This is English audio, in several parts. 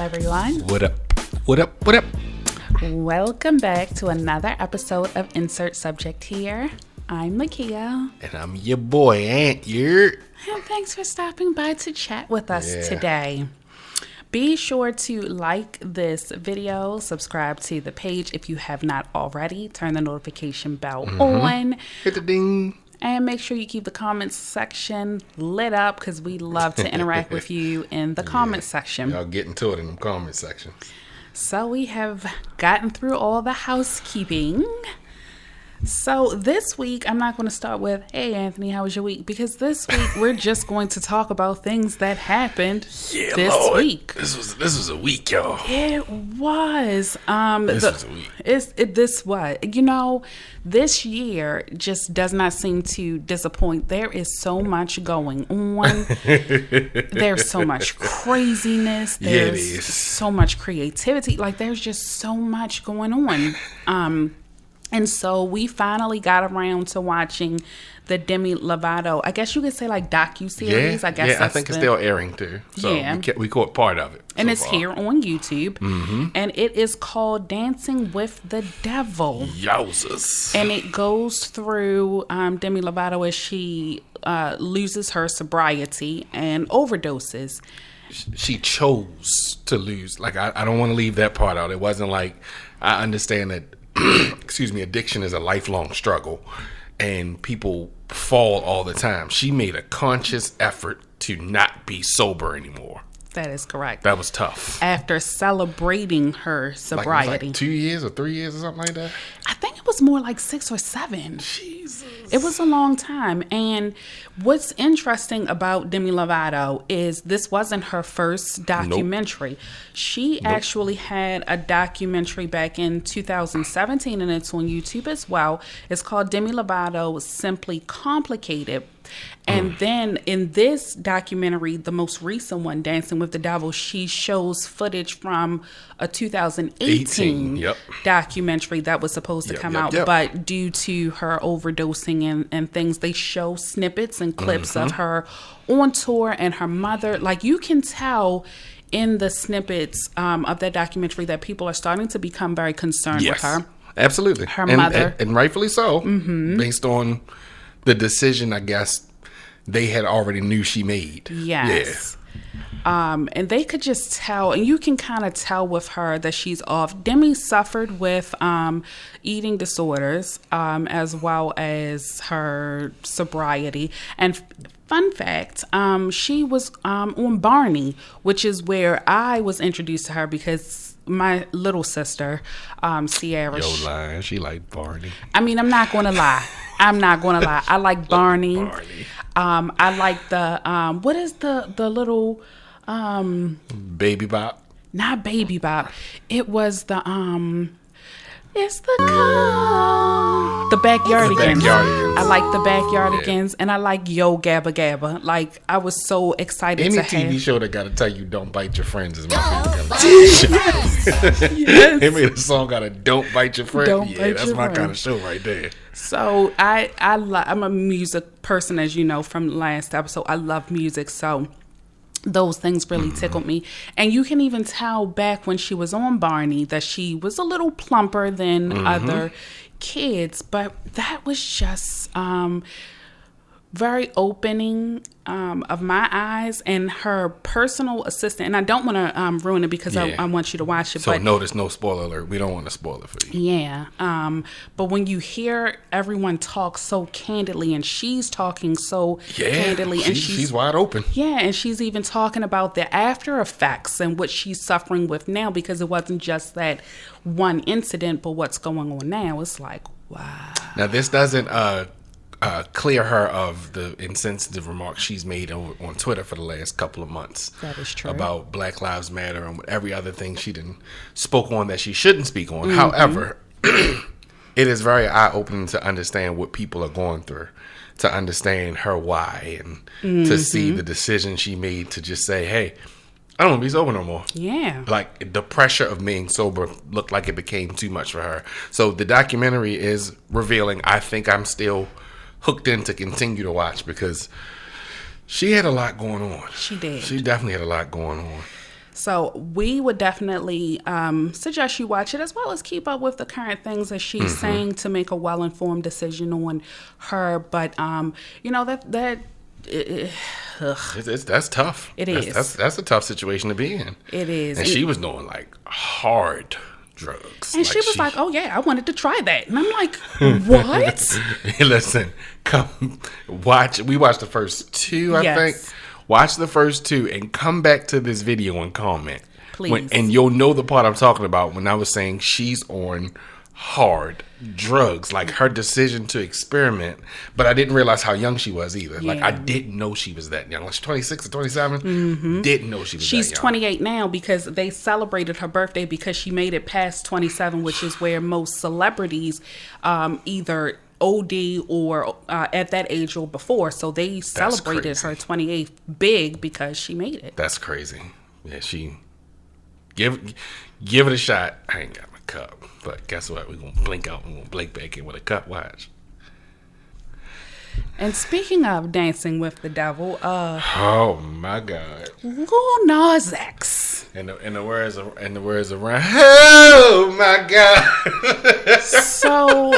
everyone. What up? What up? What up? Welcome back to another episode of Insert Subject here. I'm Makia. And I'm your boy, Ant. And thanks for stopping by to chat with us today. Be sure to like this video, subscribe to the page if you have not already, turn the notification bell on. Hit the ding. And make sure you keep the comments section lit up because we love to interact with you in the comments section. Y'all getting to it in the comment sections. So we have gotten through all the housekeeping. So this week, I'm not going to start with, hey, Anthony, how was your week? Because this week, we're just going to talk about things that happened this week. This was a week, y'all. It was. This was a week. This year just does not seem to disappoint. There is so much going on. There's so much craziness. There's so much creativity. Like, there's just so much going on. And so we finally got around to watching the Demi Lovato, I guess you could say like docuseries. I think it's still airing too. So we caught part of it. And it's here on YouTube. Mm-hmm. And it is called Dancing with the Devil. Yowzers. And it goes through Demi Lovato as she loses her sobriety and overdoses. She chose to lose. Like, I don't want to leave that part out. It wasn't like, I understand that addiction is a lifelong struggle and people fall all the time. She made a conscious effort to not be sober anymore. That is correct. That was tough. After celebrating her sobriety. Like 2 years or 3 years or something like that? I think it was more like 6 or 7. Jesus. It was a long time. And what's interesting about Demi Lovato is this wasn't her first documentary. Nope. She actually had a documentary back in 2017, and it's on YouTube as well. It's called Demi Lovato Simply Complicated. And then in this documentary, the most recent one, Dancing with the Devil, she shows footage from a 2018 documentary that was supposed to come out. But due to her overdosing and things, they show snippets and clips of her on tour and her mother. Like, you can tell in the snippets of that documentary that people are starting to become very concerned with her. Absolutely. Her mother. And rightfully so, based on the decision, I guess, they had already knew she made. Yes. Yeah. And they could just tell, and you can kind of tell with her that she's off. Demi suffered with eating disorders as well as her sobriety. And fun fact, she was on Barney, which is where I was introduced to her because my little sister, Sierra. Lying. She liked Barney. I mean, I'm not going to lie. I like Barney. I like the, what is the little... Baby Bop? Not Baby Bop. It was the, it's the Backyardigans. I like the Backyardigans, and I like Yo Gabba Gabba. Like, I was so excited Any to TV show that got to tell you don't bite your friends is my favorite. Yes. They made a song out of Don't Bite Your Friend. That's my kind of show right there. So I'm a music person, as you know from last episode. I love music, so those things really tickled me. And you can even tell back when she was on Barney that she was a little plumper than other kids, but that was just very opening of my eyes. And her personal assistant, and I don't want to ruin it because I want you to watch it. So but notice no spoiler alert. We don't want to spoil it for you. Yeah. But when you hear everyone talk so candidly, and she's talking so candidly, and she's wide open. Yeah, and she's even talking about the after effects and what she's suffering with now, because it wasn't just that one incident, but what's going on now. It's like, wow. Now, this doesn't clear her of the insensitive remarks she's made on Twitter for the last couple of months. That is true. About Black Lives Matter and every other thing she didn't spoke on that she shouldn't speak on. However, it is very eye-opening to understand what people are going through, to understand her why, and to see the decision she made to just say, hey, I don't want to be sober no more. Yeah. Like, the pressure of being sober looked like it became too much for her. So the documentary is revealing. I think I'm still hooked in to continue to watch because she had a lot going on. She did. She definitely had a lot going on. So we would definitely suggest you watch it, as well as keep up with the current things that she's saying to make a well-informed decision on her. But that's tough. That's a tough situation to be in. It is. And she was doing like hard drugs. And she was like, oh yeah, I wanted to try that. And I'm like, what? Listen, come watch. We watched the first two, I think. Watch the first two and come back to this video and comment. Please. And you'll know the part I'm talking about when I was saying she's on hard drugs, like her decision to experiment. But I didn't realize how young she was either. Like, I didn't know she was that young. Like, she's 26 or 27. Didn't know she was She's that young. 28 now, because they celebrated her birthday because she made it past 27, which is where most celebrities either OD or at that age or before. So they celebrated her 28th big because she made it. That's crazy. Yeah, she give it a shot. I ain't got my cup, but guess what? We're gonna blink out and we're gonna blink back in with a cup. Watch. And speaking of dancing with the devil, oh my God, Lil Nas X. And the words around. Oh my God. So,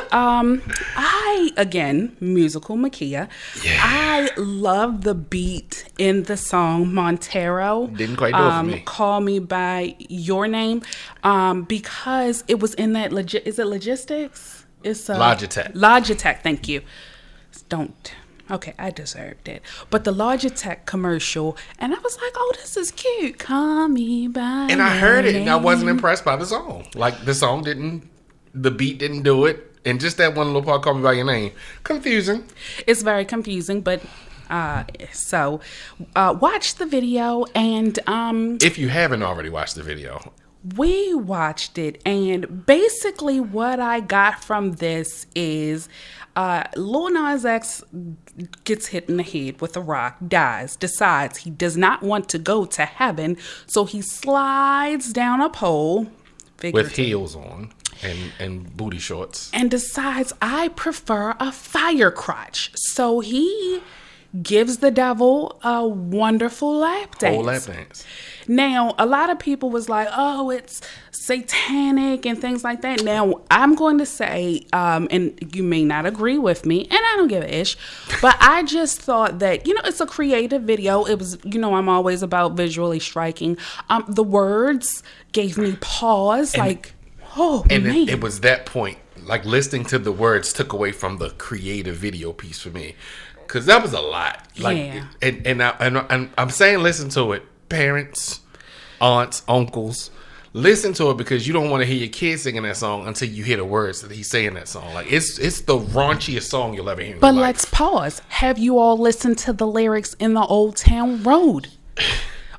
musical Makia. Yeah. I love the beat in the song Montero. Didn't quite do it for me. Call Me By Your Name, because it was in that is it Logistics? It's Logitech. Logitech. Thank you. Okay, I deserved it. But the Logitech commercial, and I was like, oh, this is cute. Call me by And I heard it, name. and I wasn't impressed by the song. Like, the beat didn't do it. And just that one little part, Call Me By Your Name. Confusing. It's very confusing, but watch the video. And if you haven't already watched the video, we watched it, and basically what I got from this is Lil Nas X gets hit in the head with a rock, dies, decides he does not want to go to heaven, so he slides down a pole with heels on and booty shorts, and decides, I prefer a fire crotch. So he gives the devil a wonderful lap dance. Whole lap dance. Now, a lot of people was like, oh, it's satanic and things like that. Now, I'm going to say, and you may not agree with me, and I don't give a ish, but I just thought that, it's a creative video. It was, I'm always about visually striking. The words gave me pause, man. It was that point, like listening to the words took away from the creative video piece for me. Because that was a lot. And I'm saying listen to it. Parents, aunts, uncles, listen to it, because you don't want to hear your kids singing that song until you hear the words that he's saying that song. Like, it's the raunchiest song you'll ever hear in your life. But let's pause. Have you all listened to the lyrics in the Old Town Road?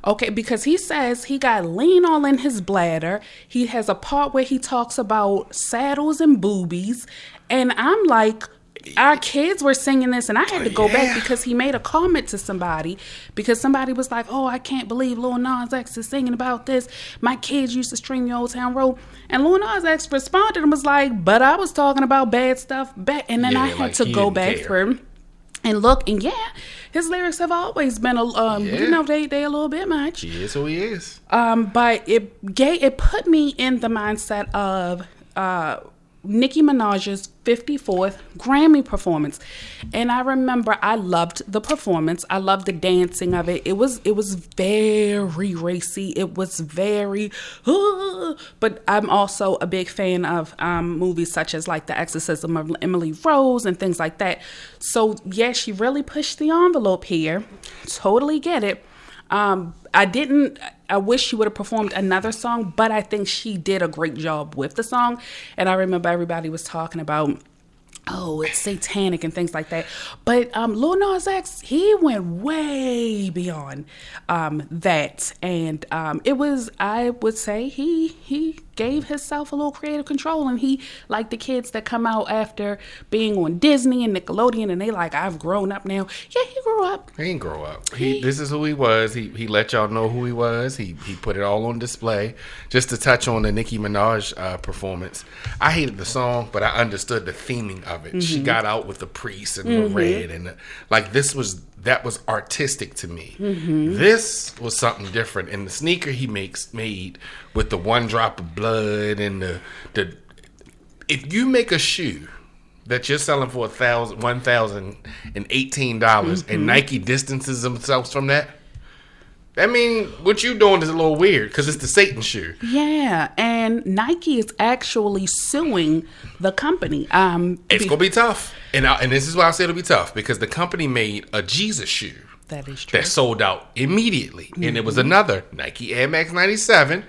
Okay, because he says he got lean all in his bladder. He has a part where he talks about saddles and boobies. And I'm like, our kids were singing this, and I had to go back because he made a comment to somebody, because somebody was like, oh, I can't believe Lil Nas X is singing about this. My kids used to stream the Old Town Road. And Lil Nas X responded and was like, but I was talking about bad stuff back. And then I had to go back through and look, and his lyrics have always been they a little bit much. He is who he is. But it put me in the mindset of Nicki Minaj's 54th Grammy performance. And I remember I loved the performance. I loved the dancing of it. It was very racy. It was very, but I'm also a big fan of movies such as like The Exorcism of Emily Rose and things like that. So yeah, she really pushed the envelope here. Totally get it. I wish she would have performed another song, but I think she did a great job with the song. And I remember everybody was talking about, oh, it's satanic and things like that. But Lil Nas X, he went way beyond that. And it was, I would say, he gave himself a little creative control. And he, like the kids that come out after being on Disney and Nickelodeon, and they like, I've grown up now. Yeah, he grew up. He didn't grow up. This is who he was. He let y'all know who he was. He put it all on display. Just to touch on the Nicki Minaj performance, I hated the song, but I understood the theming of of it. She got out with the priest and the red, and that was artistic to me. This was something different, and the sneaker he made with the one drop of blood and the if you make a shoe that you're selling for $1,018 and Nike distances themselves from that, I mean, what you doing is a little weird because it's the Satan shoe. Yeah, and Nike is actually suing the company. It's gonna be tough, and this is why I say it'll be tough, because the company made a Jesus shoe that is true, that sold out immediately, and it was another Nike Air Max 97,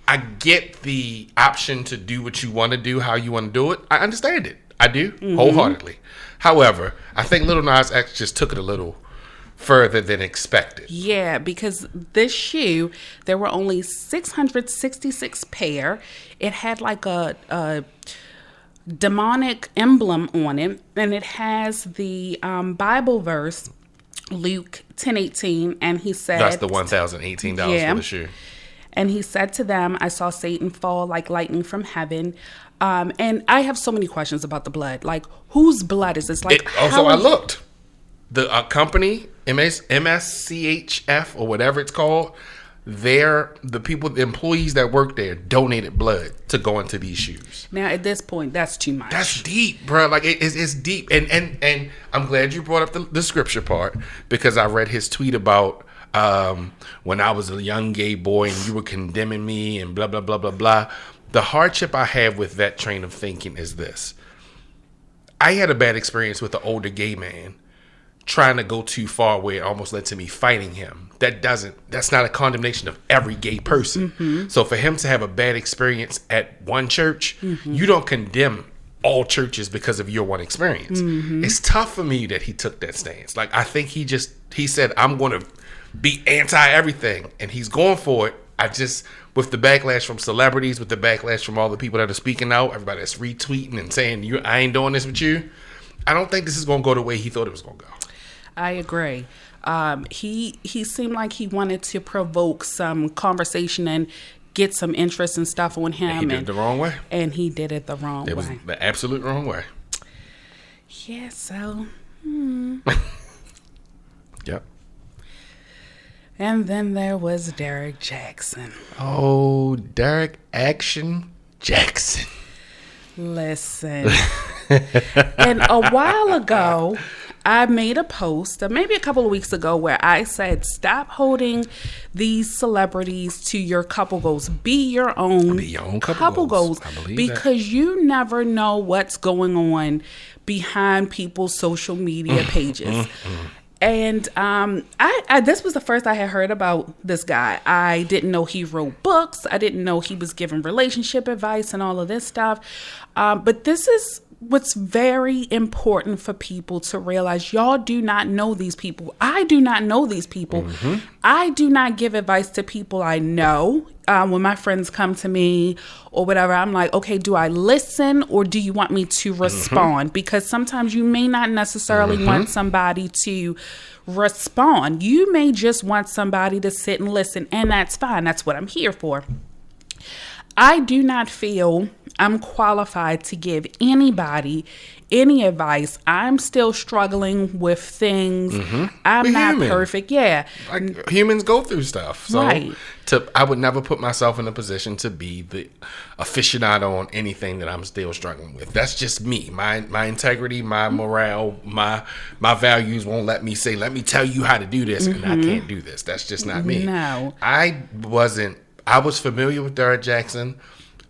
I get the option to do what you want to do, how you want to do it. I understand it. I do wholeheartedly. However, I think Lil Nas X just took it a little further than expected. Yeah, because this shoe, there were only 666 pair. It had like a demonic emblem on it, and it has the Bible verse, Luke 10:18, and he said, that's the $1,018 for the shoe. And he said to them, I saw Satan fall like lightning from heaven. And I have so many questions about the blood. Like, whose blood is this? Like, I looked. The company, MSCHF or whatever it's called, the employees that work there donated blood to go into these shoes. Now, at this point, that's too much. That's deep, bro. Like, it's deep. And I'm glad you brought up the scripture part, because I read his tweet about when I was a young gay boy and you were condemning me and blah, blah, blah, blah, blah. The hardship I have with that train of thinking is this. I had a bad experience with an older gay man trying to go too far where it almost led to me fighting him. That's not a condemnation of every gay person. So for him to have a bad experience at one church, you don't condemn all churches because of your one experience. It's tough for me that he took that stance. Like, I think he said, I'm going to be anti everything, and he's going for it. With the backlash from celebrities, with the backlash from all the people that are speaking out, everybody that's retweeting and saying, I ain't doing this with you, I don't think this is going to go the way he thought it was going to go. I agree. He seemed like he wanted to provoke some conversation and get some interest and stuff on him. And he did it the wrong way. And he did it the wrong way. It was the absolute wrong way. Yeah, so... Yep. And then there was Derrick Jaxn. Oh, Derrick Action Jaxn. Listen. And a while ago, I made a post, maybe a couple of weeks ago, where I said, stop holding these celebrities to your couple goals. Be your own couple goals. I believe because you never know what's going on behind people's social media pages. And I this was the first I had heard about this guy. I didn't know he wrote books. I didn't know he was giving relationship advice and all of this stuff. But this is what's very important for people to realize. Y'all do not know these people. I do not know these people. I do not give advice to people I know. When my friends come to me or whatever, I'm like, okay, do I listen or do you want me to respond? Because sometimes you may not necessarily want somebody to respond. You may just want somebody to sit and listen, and that's fine. That's what I'm here for. I do not feel I'm qualified to give anybody any advice. I'm still struggling with things. I'm not perfect. Yeah. Like, humans go through stuff. So right. I would never put myself in a position to be the aficionado on anything that I'm still struggling with. That's just me. My integrity, my morale, my values won't let me say, let me tell you how to do this, and I can't do this. That's just not me. No. I was familiar with Derrick Jaxn.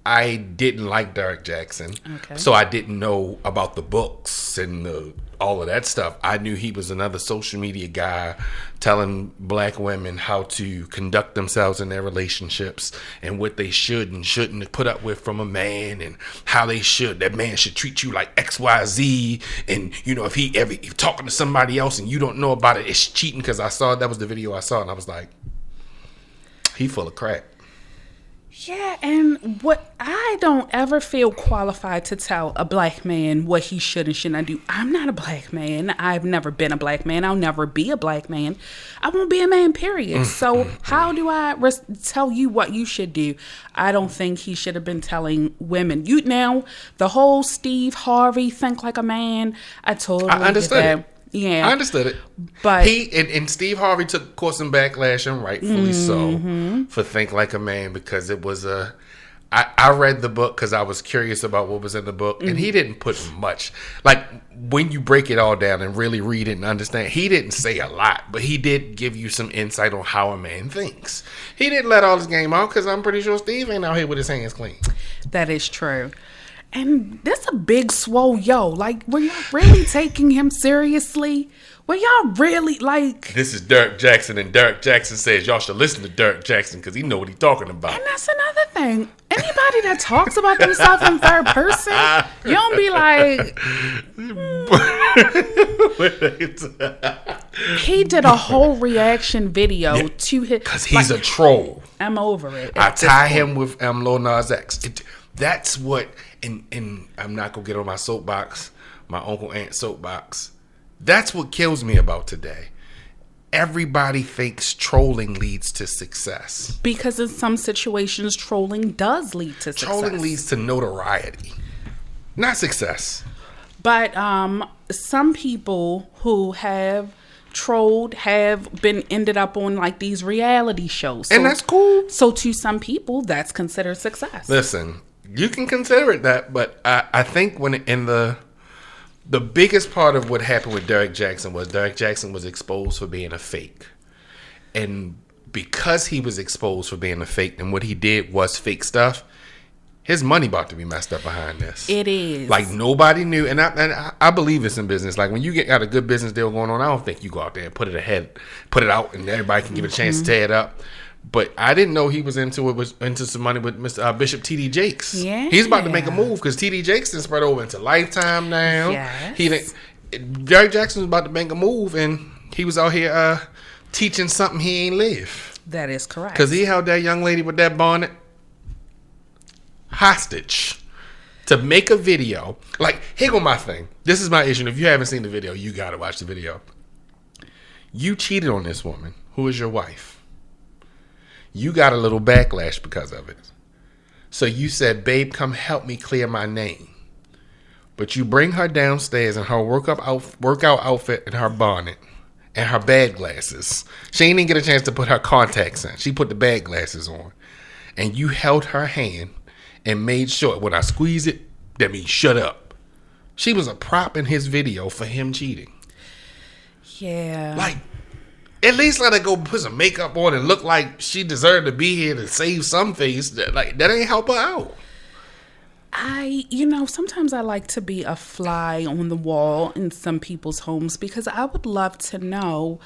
I didn't like Derrick Jaxn. Okay. So I didn't know about the books and all of that stuff. I knew he was another social media guy telling black women how to conduct themselves in their relationships and what they should and shouldn't put up with from a man, and how that man should treat you like XYZ. And, if he ever talking to somebody else and you don't know about it, it's cheating. Because that was the video I saw, and I was like, he full of crap. Yeah, and what I don't ever feel qualified to tell a black man what he should and should not do. I'm not a black man. I've never been a black man. I'll never be a black man. I won't be a man, period. So how do I tell you what you should do? I don't think he should have been telling women. Now, the whole Steve Harvey think like a man, I totally understood get that. it. Yeah, I understood it. But he and Steve Harvey took, of course, some backlash, and rightfully so, for Think Like a Man, because it was I read the book because I was curious about what was in the book, and he didn't put much. Like, when you break it all down and really read it and understand, he didn't say a lot, but he did give you some insight on how a man thinks. He didn't let all his game out, because I'm pretty sure Steve ain't out here with his hands clean. That is true. And that's a big swole Like, were y'all really taking him seriously? Were y'all really, like... This is Derrick Jaxn, and Derrick Jaxn says y'all should listen to Derrick Jaxn because he know what he's talking about. And that's another thing. Anybody that talks about themselves in third person, you don't be like... He did a whole reaction video to his... Because he's a troll. I'm over it. I tie him with Lil Nas X. That's what... And I'm not going to get on my soapbox, my Uncle Aunt soapbox. That's what kills me about today. Everybody thinks trolling leads to success. Because in some situations, trolling does lead to success. Trolling leads to notoriety, not success. But some people who have trolled have been ended up on like these reality shows. And that's cool. So to some people, that's considered success. Listen, you can consider it that, but I think when in the biggest part of what happened with Derrick Jaxn was exposed for being a fake. And because he was exposed for being a fake and what he did was fake stuff, his money about to be messed up behind this. It is. Like, nobody knew. And I believe this in business. Like, when you got a good business deal going on, I don't think you go out there and put it out, and everybody can give it a chance to tear it up. But I didn't know he was into some money with Mr. Bishop T.D. Jakes. Yeah. He's about to make a move because T.D. Jakes has spread over into Lifetime now. Yes. Derrick Jaxn was about to make a move, and he was out here teaching something he ain't live. That is correct. Because he held that young lady with that bonnet hostage to make a video. Like, here go my thing. This is my issue. And if you haven't seen the video, you got to watch the video. You cheated on this woman who is your wife. You got a little backlash because of it. So you said, babe, come help me clear my name. But you bring her downstairs in her workout outfit and her bonnet and her bad glasses. She ain't even get a chance to put her contacts in. She put the bad glasses on. And you held her hand and made sure when I squeeze it, that means shut up. She was a prop in his video for him cheating. Yeah. Like, at least let her go put some makeup on and look like she deserved to be here to save some face. That ain't help her out. Sometimes I like to be a fly on the wall in some people's homes because I would love to know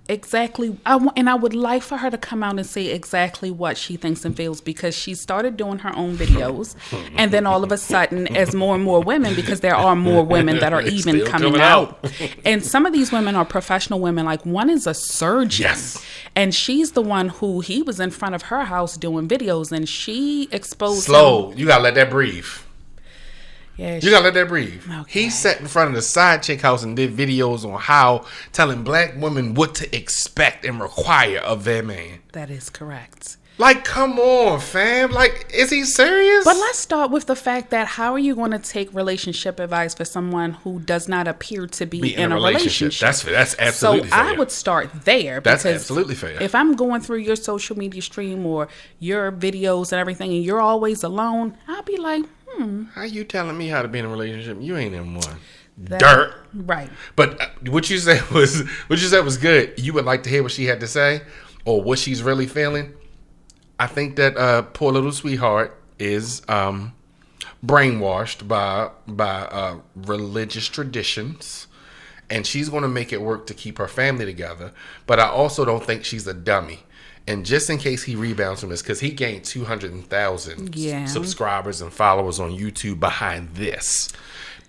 exactly, and I would like for her to come out and say exactly what she thinks and feels, because she started doing her own videos, and then all of a sudden, as more and more women, because there are more women that are even coming out, and some of these women are professional women. Like, one is a surgeon, yes, and she's the one who he was in front of her house doing videos, and she exposed him. You gotta let that breathe. Yeah, you gotta let that breathe. Okay. He sat in front of the side chick house and did videos on how telling black women what to expect and require of their man. That is correct. Like, come on, fam. Like, is he serious? But let's start with the fact that how are you going to take relationship advice for someone who does not appear to be in a relationship? That's absolutely fair. So I would start there. That's absolutely fair. If I'm going through your social media stream or your videos and everything, and you're always alone, I'll be like, how you telling me how to be in a relationship? You ain't in one. Dirt. Right. But what you said was good. You would like to hear what she had to say or what she's really feeling. I think that poor little sweetheart is brainwashed by religious traditions, and she's going to make it work to keep her family together. But I also don't think she's a dummy. And just in case he rebounds from this, because he gained 200,000 subscribers and followers on YouTube behind this.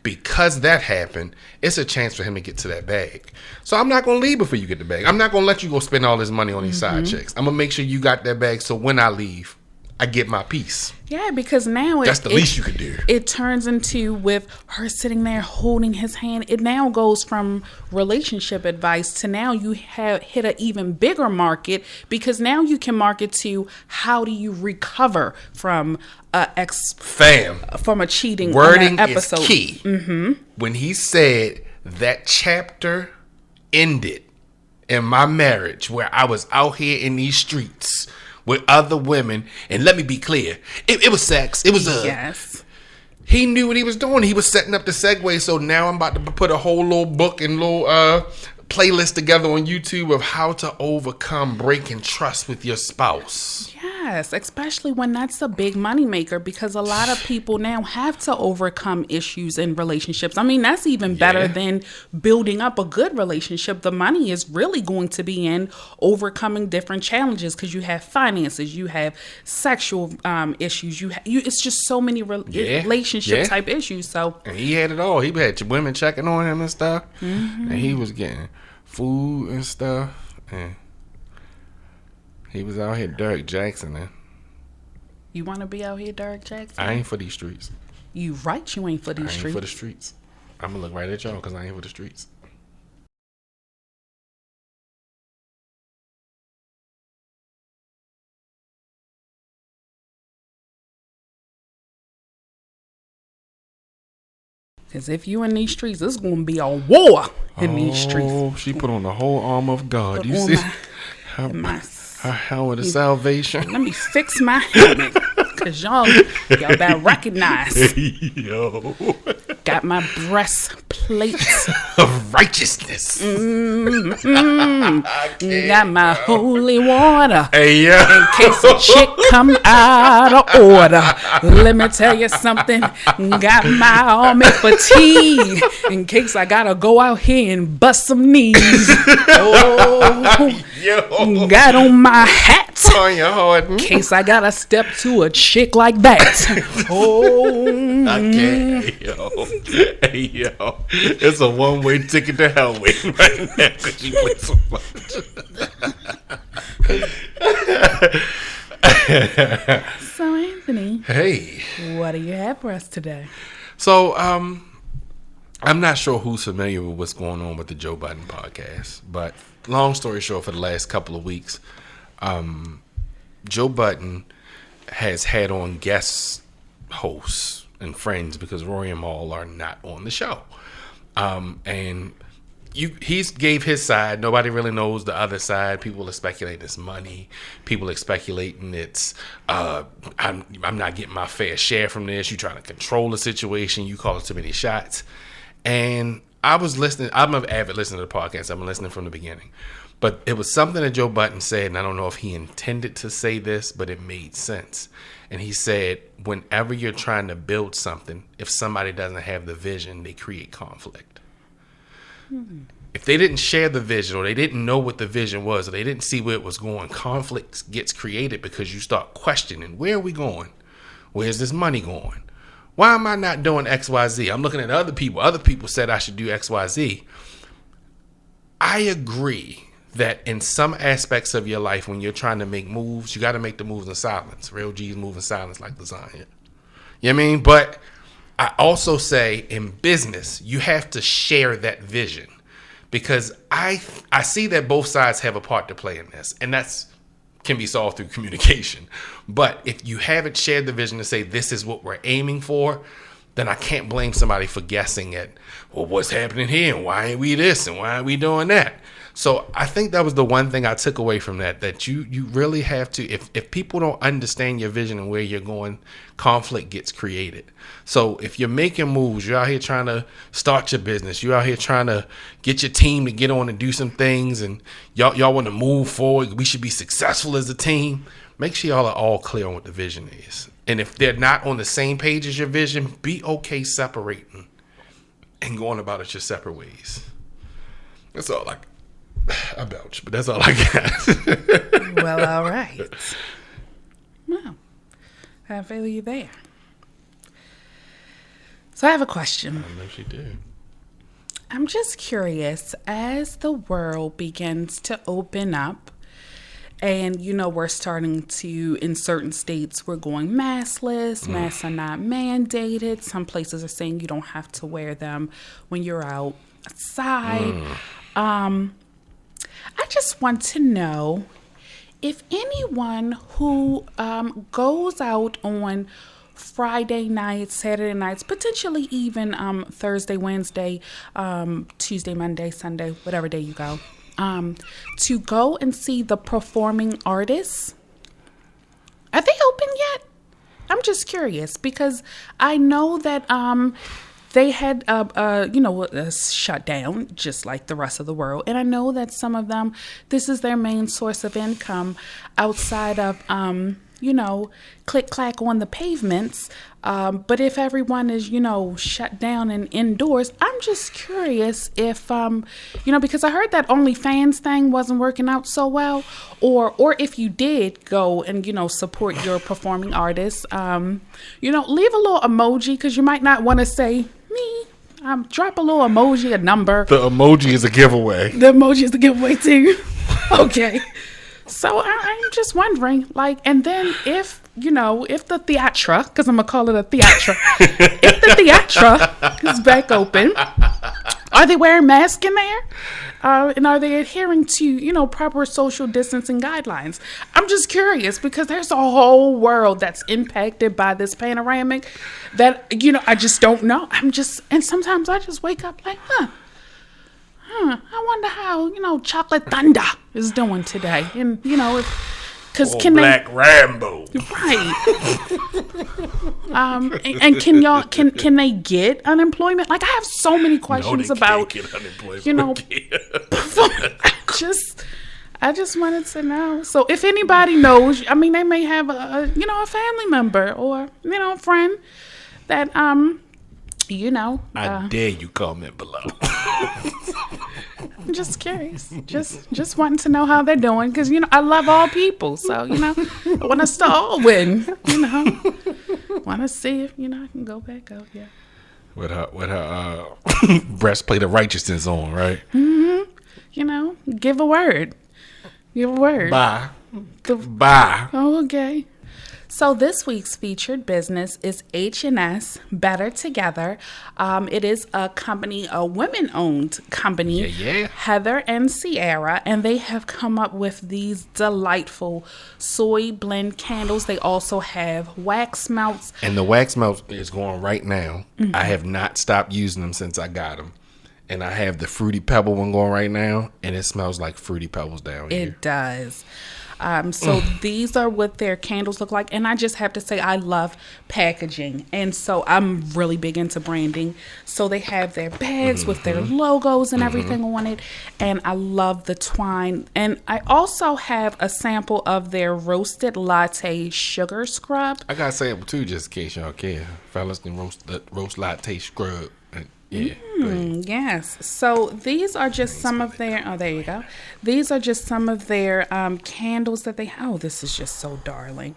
Because that happened, it's a chance for him to get to that bag. So I'm not going to leave before you get the bag. I'm not going to let you go spend all this money on these side chicks. I'm going to make sure you got that bag so when I leave, I get my piece. Yeah, because now that's the least you could do. It turns into, with her sitting there holding his hand, it now goes from relationship advice to now you have hit an even bigger market, because now you can market to how do you recover from from a cheating wording episode. Is key. Mm-hmm. When he said that chapter ended in my marriage, where I was out here in these streets with other women, and let me be clear, it was sex. It was yes. He knew what he was doing. He was setting up the segue. So now I'm about to put a whole little book and little playlist together on YouTube of how to overcome breaking trust with your spouse. Yes, especially when that's a big moneymaker, because a lot of people now have to overcome issues in relationships. I mean, that's even better than building up a good relationship. The money is really going to be in overcoming different challenges, because you have finances, you have sexual issues, it's just so many relationship type issues. So, and he had it all. He had women checking on him and stuff, and he was getting food and stuff, and he was out here Derrick Jaxn, man. You want to be out here Derrick Jaxn? I ain't for these streets. You right, you ain't for these streets. I ain't for the streets. I'm going to look right at y'all because I ain't for the streets. Because if you in these streets, it's going to be a war in these streets. Oh, she put on the whole armor of God. You see? Her helmet of salvation. Let me fix my helmet, because y'all better recognize. Yo. Got my breastplate of righteousness. Got my holy water. Hey, yeah. In case a chick come out of order. Let me tell you something. Got my army fatigue in case I gotta go out here and bust some knees. Oh, yo. Got on my hat. On your heart. In case I gotta step to a chick like that. Oh, I can't. Hey, yo. It's a one-way ticket to hell with right now because you play so much. So, Anthony. Hey. What do you have for us today? So, I'm not sure who's familiar with what's going on with the Joe Budden podcast, but long story short, for the last couple of weeks, Joe Budden has had on guest hosts and friends because Rory and Maul are not on the show. And he's gave his side. Nobody really knows the other side. People are speculating it's money. People are speculating it's I'm not getting my fair share from this. You trying to control the situation. You calling too many shots. And I was listening. I'm an avid listener to the podcast. I've been listening from the beginning. But it was something that Joe Budden said, and I don't know if he intended to say this, but it made sense. And he said, whenever you're trying to build something, if somebody doesn't have the vision, they create conflict. If they didn't share the vision, or they didn't know what the vision was, or they didn't see where it was going, conflict gets created because you start questioning, where are we going? Where's this money going? Why am I not doing XYZ? I'm looking at other people. Other people said I should do XYZ. I agree that in some aspects of your life, when you're trying to make moves, you got to make the moves in silence. Real G's move in silence like lasagna. You know what I mean? But I also say in business, you have to share that vision, because I see that both sides have a part to play in this, and that's can be solved through communication. But if you haven't shared the vision to say this is what we're aiming for, then I can't blame somebody for guessing at, well, what's happening here, and why ain't we this, and why aren't we doing that? So I think that was the one thing I took away from that you really have to, if people don't understand your vision and where you're going, conflict gets created. So if you're making moves, you're out here trying to start your business, you're out here trying to get your team to get on and do some things, and y'all want to move forward, we should be successful as a team, make sure y'all are all clear on what the vision is. And if they're not on the same page as your vision, be okay separating and going about it your separate ways. That's all I belch, but that's all I got. Well, all right. Well, I feel you there. So I have a question. I know she did. I'm just curious, as the world begins to open up And, we're starting to, in certain states, we're going maskless. Masks are not mandated. Some places are saying you don't have to wear them when you're outside. I just want to know if anyone who goes out on Friday nights, Saturday nights, potentially even Thursday, Wednesday, Tuesday, Monday, Sunday, whatever day you go, to go and see the performing artists. Are they open yet? I'm just curious because I know that they had shut down just like the rest of the world, and I know that some of them, this is their main source of income outside of click clack on the pavements. But if everyone is, shut down and indoors, I'm just curious if, because I heard that OnlyFans thing wasn't working out so well, or if you did go and, support your performing artists, leave a little emoji, because you might not want to say me. Drop a little emoji, a number. The emoji is a giveaway. The emoji is a giveaway too. Okay. So I'm just wondering, and then if the theatre, because I'm going to call it a theatre, if the theatre is back open, are they wearing masks in there? And are they adhering to, proper social distancing guidelines? I'm just curious because there's a whole world that's impacted by this panoramic that, I just don't know. And sometimes I just wake up like, I wonder how, Chocolate Thunder is doing today. And, because Black Rambo. Right. And can they get unemployment? I have so many questions about, can't get unemployment I just wanted to know. So if anybody knows, they may have a family member or, a friend that, I dare you comment below. I'm just curious. Just wanting to know how they're doing because, I love all people. So, I want us to all win, Want to see if, I can go back out, yeah. With her breastplate of righteousness on, right? Mm-hmm. Give a word. Bye. Bye. Oh, okay. So this week's featured business is H&S Better Together. It is a company, a women-owned company, Heather and Sierra, and they have come up with these delightful soy blend candles. They also have wax melts. And the wax melt is going right now. Mm-hmm. I have not stopped using them since I got them. And I have the Fruity Pebble one going right now, and it smells like Fruity Pebbles down here. It does. So these are what their candles look like. And I just have to say, I love packaging. And so I'm really big into branding. So they have their bags with their logos and everything on it. And I love the twine. And I also have a sample of their roasted latte sugar scrub. I got a sample too, just in case y'all care. Fellas can roast latte scrub. Yeah. Yes. So these are just some of their. Oh, there you go. These are just some of their candles that they. Oh, this is just so darling.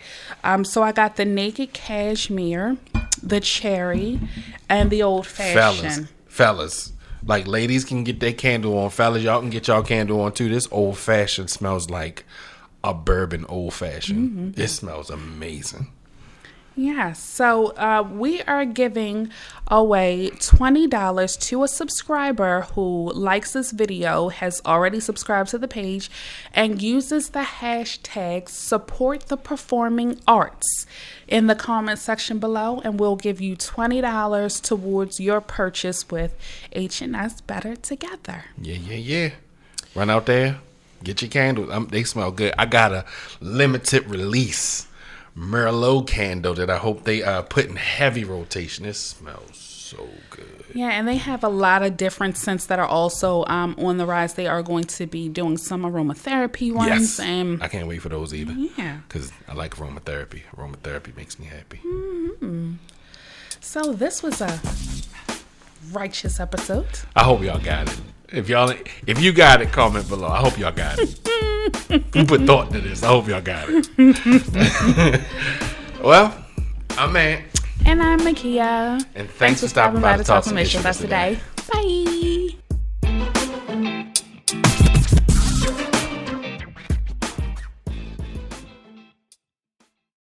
So I got the naked cashmere, the cherry, and the old fashioned. Fellas, like ladies can get their candle on. Fellas, y'all can get y'all candle on too. This old fashioned smells like a bourbon old fashioned. It smells amazing. Yeah, so we are giving away $20 to a subscriber who likes this video, has already subscribed to the page, and uses the hashtag support the performing arts in the comment section below, and we'll give you $20 towards your purchase with H&S Better Together. Yeah. Run out there, get your candles. They smell good. I got a limited release Merlot candle that I hope they put in heavy rotation. It smells so good. Yeah, and they have a lot of different scents that are also on the rise. They are going to be doing some aromatherapy ones. Yes, I can't wait for those either. Yeah. Because I like aromatherapy. Aromatherapy makes me happy. Mm-hmm. So this was a righteous episode. I hope y'all got it. If you got it, comment below. I hope y'all got it. You put thought into this. I hope y'all got it. Well, I'm Ant. And I'm Makia. And thanks for stopping by to talk some issues today. Bye.